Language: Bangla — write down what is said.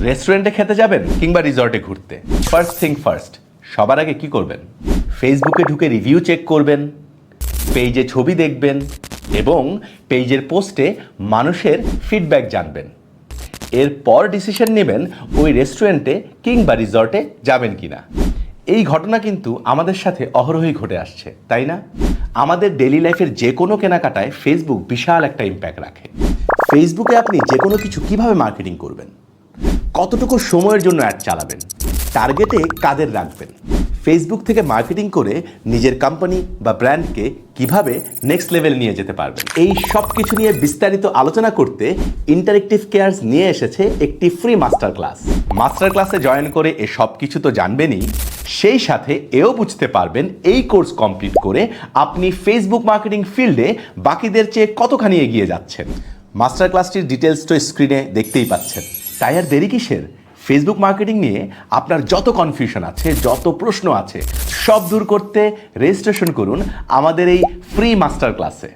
রেস্টুরেন্টে খেতে যাবেন কিংবা রিসর্টে ঘুরতে, ফার্স্ট থিং ফার্স্ট, সবার আগে কি করবেন? ফেসবুকে ঢুকে রিভিউ চেক করবেন, পেজে ছবি দেখবেন এবং পেজের পোস্টে মানুষের ফিডব্যাক জানবেন। এরপর ডিসিশন নেবেন ওই রেস্টুরেন্টে কিংবা রিসর্টে যাবেন কিনা। এই ঘটনা কিন্তু আমাদের সাথে অহরহই ঘটে আসছে, তাই না? আমাদের ডেইলি লাইফের যে কোনো কেনাকাটায় ফেসবুক বিশাল একটা ইম্প্যাক্ট রাখে। ফেসবুকে আপনি যে কোনো কিছু কিভাবে মার্কেটিং করবেন, কতটুকু সময়ের জন্য অ্যাড চালাবেন, টার্গেটে কাদের রাখবেন, ফেসবুক থেকে মার্কেটিং করে নিজের কোম্পানি বা ব্র্যান্ডকে কিভাবে নেক্সট লেভেল নিয়ে যেতে পারবেন, এই সব কিছু নিয়ে বিস্তারিত আলোচনা করতে ইন্টারেক্টিভ কেয়ার্স নিয়ে এসেছে একটি ফ্রি মাস্টার ক্লাস। মাস্টার ক্লাসে জয়েন করে এ সব কিছু তো জানবেনই, সেই সাথে এও বুঝতে পারবেন এই কোর্স কমপ্লিট করে আপনি ফেসবুক মার্কেটিং ফিল্ডে বাকিদের চেয়ে কতখানি এগিয়ে যাচ্ছেন। মাস্টার ক্লাসটির ডিটেলস তো স্ক্রিনে দেখতেই পাচ্ছেন। তাই আর দেরি কিসের? ফেসবুক মার্কেটিং নিয়ে আপনার যত কনফিউশন আছে, যত প্রশ্ন আছে, সব দূর করতে রেজিস্ট্রেশন করুন আমাদের এই ফ্রি মাস্টার ক্লাসে।